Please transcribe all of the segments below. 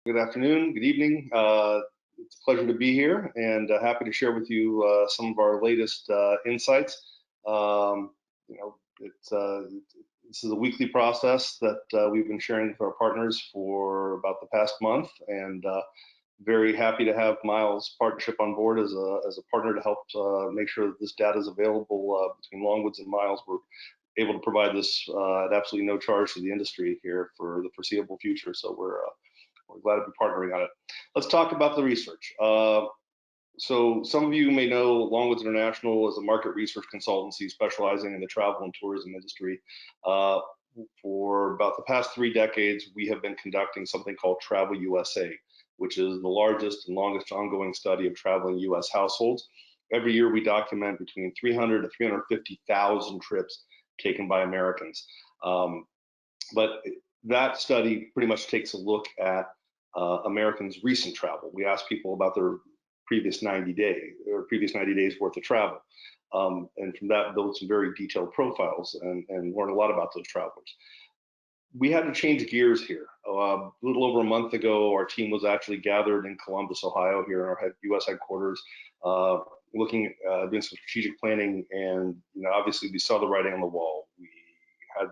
Good afternoon, good evening. It's a pleasure to be here and happy to share with you some of our latest insights. This is a weekly process that we've been sharing with our partners for about the past month, and very happy to have Miles Partnership on board as a partner to help make sure that this data is available between Longwoods and Miles. We're able to provide this at absolutely no charge to the industry here for the foreseeable future. So we're glad to be partnering on it. Let's talk about the research. So some of you may know Longwoods International is a market research consultancy specializing in the travel and tourism industry. For about the past 3 decades, we have been conducting something called Travel USA, which is the largest and longest ongoing study of traveling US households. Every year we document between 300 to 350,000 trips taken by Americans. But that study pretty much takes a look at Americans' recent travel. We ask people about their previous 90 days worth of travel. And from that, build some very detailed profiles and learn a lot about those travelers. We had to change gears here. A little over a month ago, our team was actually gathered in Columbus, Ohio, here in our US headquarters, looking at doing some strategic planning. And obviously, we saw the writing on the wall. We had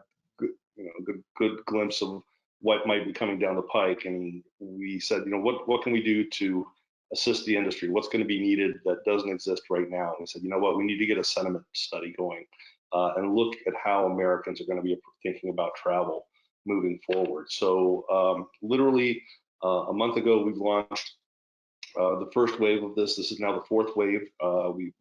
good glimpse of what might be coming down the pike, and we said, what can we do to assist the industry? What's going to be needed that doesn't exist right now? And we said, we need to get a sentiment study going and look at how Americans are going to be thinking about travel moving forward. So literally a month ago, we launched the first wave of this. This is now the 4th wave. As you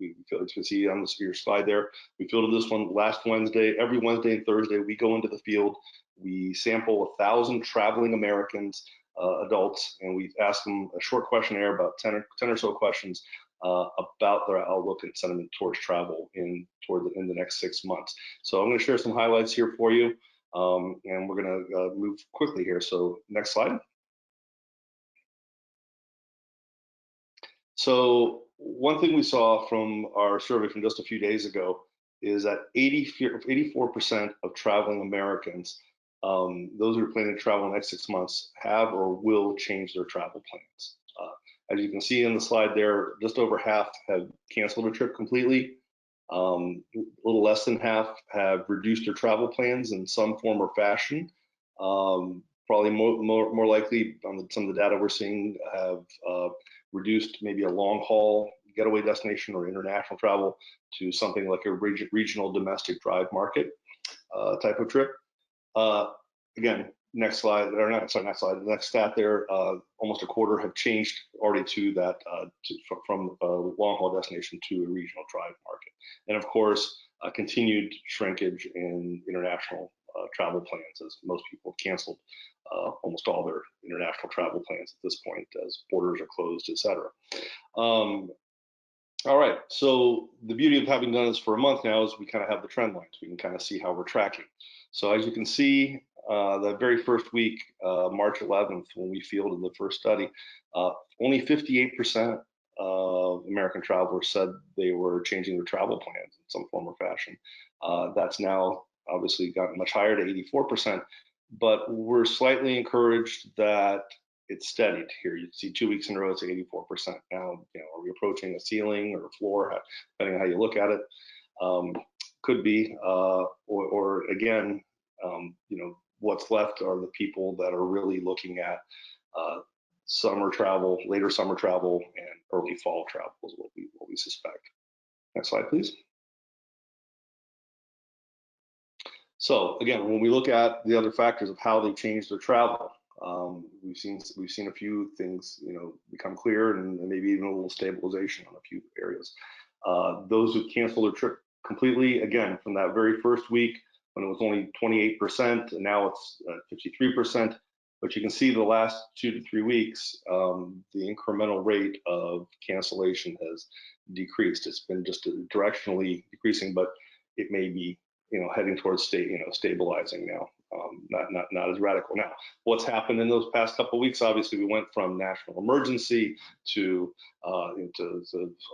can see on your slide there, we fielded this one last Wednesday. Every Wednesday and Thursday, we go into the field. We sample 1,000 traveling Americans, adults, and we ask them a short questionnaire, about 10 or so questions about their outlook and sentiment towards travel in the next 6 months. So I'm going to share some highlights here for you, and we're going to move quickly here. So next slide. So one thing we saw from our survey from just a few days ago is that 84% of traveling Americans, those who are planning to travel in the next 6 months, have or will change their travel plans. As you can see in the slide there, just over half have canceled a trip completely. A little less than half have reduced their travel plans in some form or fashion. Probably more likely, on some of the data we're seeing, have reduced maybe a long haul getaway destination or international travel to something like a regional domestic drive market type of trip. Again, next slide, or not, sorry, next slide. The next stat there, almost a quarter have changed already to that, from a long haul destination to a regional drive market. And of course, continued shrinkage in international travel plans, as most people have canceled almost all their international travel plans at this point as borders are closed, etc. All right, so the beauty of having done this for a month now is we kind of have the trend lines. We can kind of see how we're tracking. So as you can see, the very first week, March 11th, when we fielded the first study, only 58% of American travelers said they were changing their travel plans in some form or fashion. That's now obviously gotten much higher to 84%, but we're slightly encouraged that it's steadied here. You see 2 weeks in a row, it's 84%. Now, are we approaching a ceiling or a floor, depending on how you look at it? Could be, or again, what's left are the people that are really looking at summer travel, later summer travel, and early fall travel is what we suspect. Next slide, please. So again, when we look at the other factors of how they've changed their travel, we've seen a few things become clear, and maybe even a little stabilization on a few areas. Those who canceled their trip completely, again, from that very first week when it was only 28%, and now it's 53%. But you can see the last 2 to 3 weeks, the incremental rate of cancellation has decreased. It's been just directionally decreasing, but it may be heading towards stabilizing now. Not as radical now. What's happened in those past couple of weeks? Obviously, we went from national emergency to a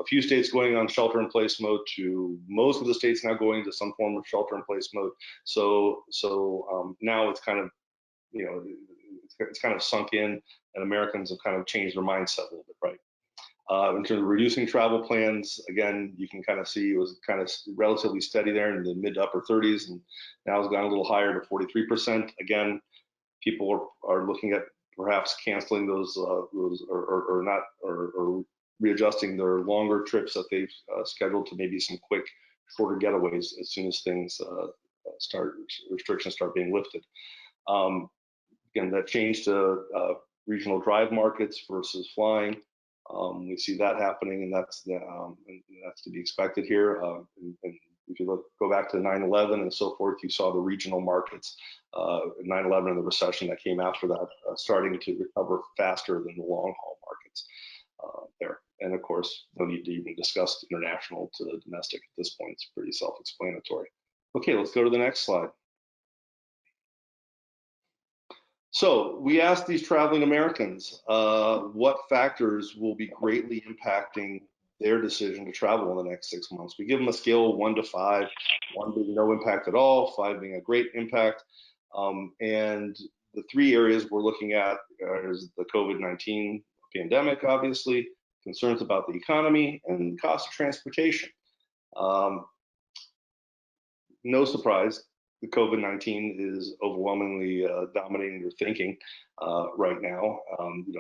few states going on shelter-in-place mode to most of the states now going to some form of shelter-in-place mode. So now it's kind of it's kind of sunk in, and Americans have kind of changed their mindset a little bit, right? In terms of reducing travel plans, again, you can kind of see it was kind of relatively steady there in the mid to upper 30s, and now it's gone a little higher to 43%. Again, people are looking at perhaps canceling those or not or readjusting their longer trips that they've scheduled to maybe some quick, shorter getaways as soon as things restrictions start being lifted. Again, that change to regional drive markets versus flying. We see that happening, and that's to be expected here. And if you go back to 9/11 and so forth, you saw the regional markets, 9/11 and the recession that came after that, starting to recover faster than the long haul markets there. And of course, no need to even discuss international to domestic at this point. It's pretty self-explanatory. Okay, let's go to the next slide. So we asked these traveling Americans what factors will be greatly impacting their decision to travel in the next 6 months. We give them a scale of 1 to 5, 1 being no impact at all, 5 being a great impact. And the 3 areas we're looking at is the COVID-19 pandemic, obviously, concerns about the economy, and cost of transportation. No surprise, the COVID-19 is overwhelmingly dominating your thinking right now.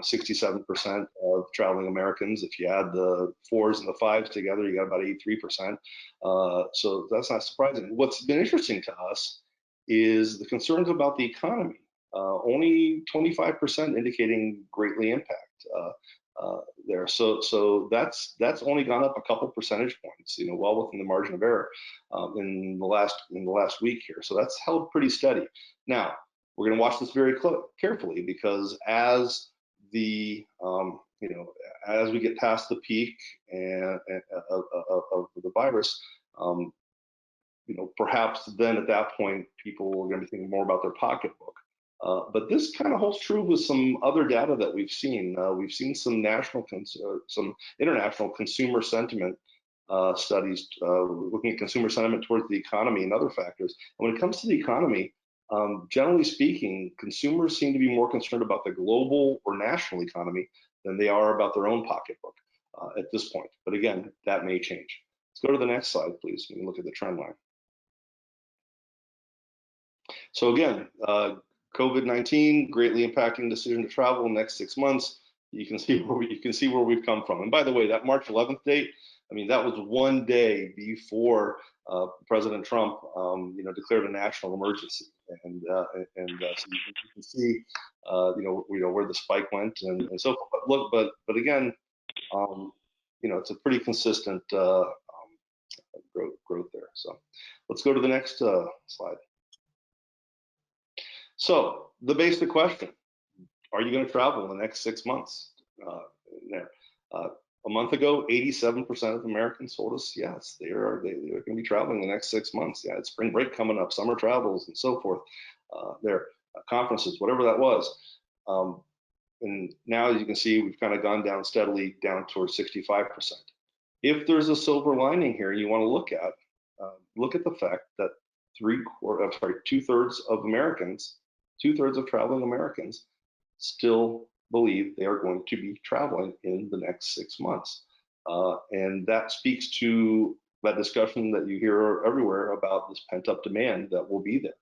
67% of traveling Americans, if you add the 4s and the 5s together, you got about 83%. So that's not surprising. What's been interesting to us is the concerns about the economy. Only 25% indicating greatly impact there. So that's only gone up a couple percentage points, well within the margin of error in the last week here. So that's held pretty steady. Now we're going to watch this very carefully, because as the as we get past the peak of the virus, perhaps then at that point people are going to be thinking more about their pocketbook. But this kind of holds true with some other data that we've seen. We've seen some some international consumer sentiment studies looking at consumer sentiment towards the economy and other factors. And when it comes to the economy, generally speaking, consumers seem to be more concerned about the global or national economy than they are about their own pocketbook at this point. But again, that may change. Let's go to the next slide, please. We can look at the trend line. So again, COVID-19 greatly impacting decision to travel in the next 6 months. You can see where we've come from. And by the way, that March 11th date, I mean, that was one day before President Trump, declared a national emergency. And so you can see, where the spike went and so forth. But look, but again, it's a pretty consistent growth there. So let's go to the next slide. So the basic question: are you going to travel in the next 6 months? A month ago, 87% of Americans told us yes, they're going to be traveling the next 6 months. Yeah, it's spring break coming up, summer travels, and so forth. Their conferences, whatever that was. And now, as you can see, we've kind of gone down steadily down towards 65%. If there's a silver lining here you want to look at the fact that 2/3 of Americans, 2/3 of traveling Americans still believe they are going to be traveling in the next 6 months. And that speaks to that discussion that you hear everywhere about this pent-up demand that will be there.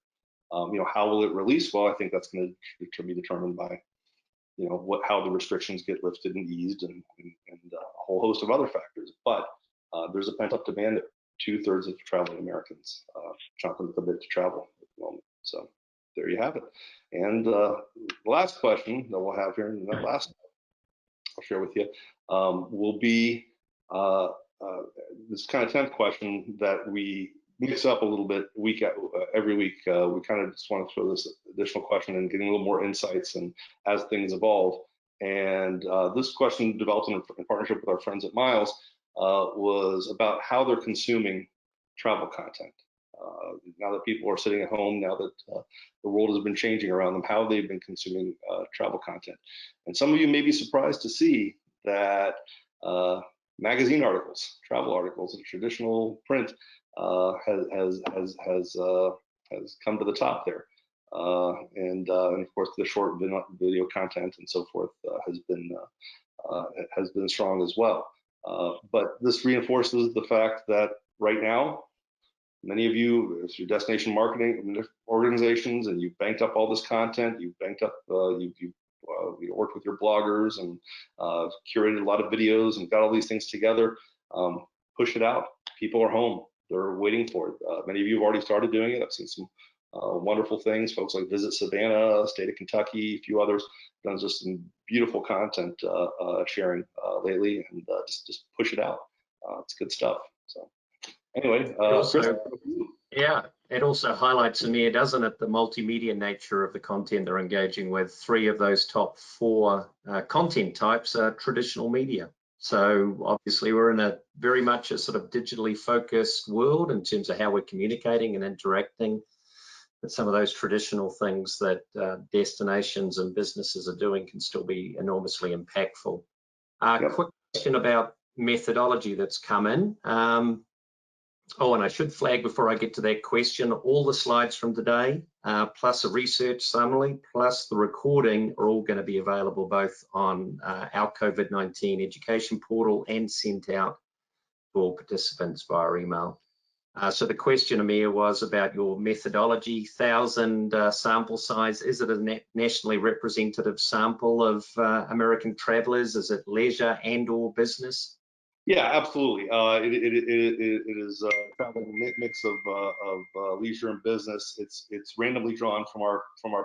How will it release? Well, I think that's going to be determined by, how the restrictions get lifted and eased, and a whole host of other factors. But there's a pent-up demand there. 2/3 of traveling Americans chomping at the bit to travel at the moment. So there you have it. And the last question that we'll have here, and the last I'll share with you, will be this kind of 10th question that we mix up a little bit every week. We kind of just want to throw this additional question and getting a little more insights and as things evolve. And this question developed in partnership with our friends at Miles was about how they're consuming travel content. Now that people are sitting at home, now that the world has been changing around them, how they've been consuming travel content. And some of you may be surprised to see that magazine articles, travel articles, traditional print has come to the top there. and of course the short video content and so forth has been strong as well. But this reinforces the fact that right now, many of you, if you're destination marketing organizations and you've banked up all this content, you've banked up, you worked with your bloggers and curated a lot of videos and got all these things together, push it out. People are home. They're waiting for it. Many of you have already started doing it. I've seen some wonderful things. Folks like Visit Savannah, State of Kentucky, a few others, done just some beautiful content sharing lately, and just push it out. It's good stuff. So anyway, Chris. Yeah, it also highlights, Amir, doesn't it, the multimedia nature of the content they're engaging with. 3 of those top 4 content types are traditional media. So obviously we're in a very much a sort of digitally focused world in terms of how we're communicating and interacting. But some of those traditional things that destinations and businesses are doing can still be enormously impactful. Yep. Quick question about methodology that's come in. Oh, and I should flag before I get to that question, all the slides from today, plus a research summary, plus the recording are all going to be available both on our COVID-19 education portal and sent out to all participants via email. So the question, Amir, was about your methodology, 1,000 sample size. Is it a nationally representative sample of American travelers? Is it leisure and or business? Yeah, absolutely. It is a traveling mix of leisure and business. It's randomly drawn from our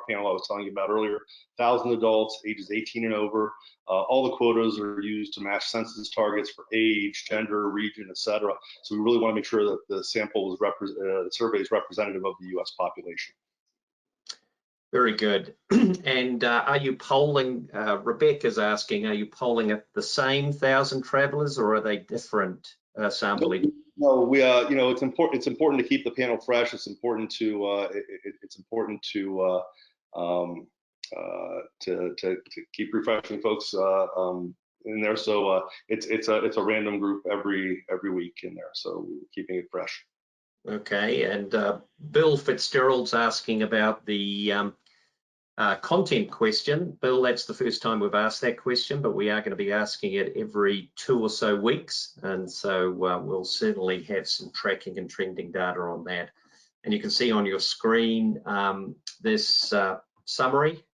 panel I was telling you about earlier. 1,000 adults, ages 18 and over. All the quotas are used to match census targets for age, gender, region, etc. So we really want to make sure that the sample is the survey is representative of the U.S. population. Very good. And are you polling, Rebecca's asking, are you polling at the same 1,000 travelers or are they different sampling? No, we it's important to keep the panel fresh. It's important to keep refreshing folks in there. So it's a random group every week in there. So we're keeping it fresh. Okay, and Bill Fitzgerald's asking about the content question. Bill, that's the first time we've asked that question, but we are going to be asking it every 2 or so weeks. And so we'll certainly have some tracking and trending data on that. And you can see on your screen this summary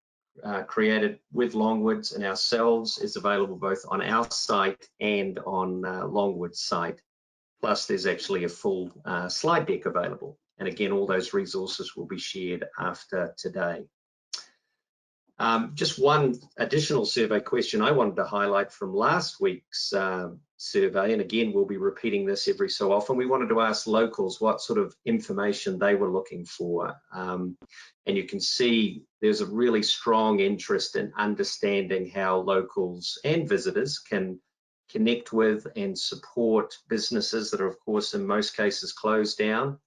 created with Longwoods and ourselves is available both on our site and on Longwoods' site. Plus, there's actually a full slide deck available. And again, all those resources will be shared after today. Just one additional survey question I wanted to highlight from last week's survey, and again, we'll be repeating this every so often. We wanted to ask locals what sort of information they were looking for. And you can see there's a really strong interest in understanding how locals and visitors can connect with and support businesses that are, of course, in most cases closed down.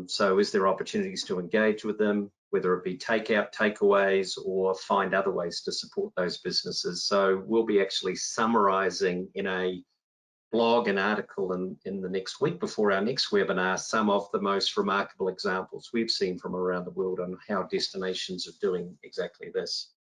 So is there opportunities to engage with them, whether it be takeout, takeaways, or find other ways to support those businesses? So we'll be actually summarizing in a blog and article in the next week before our next webinar some of the most remarkable examples we've seen from around the world on how destinations are doing exactly this.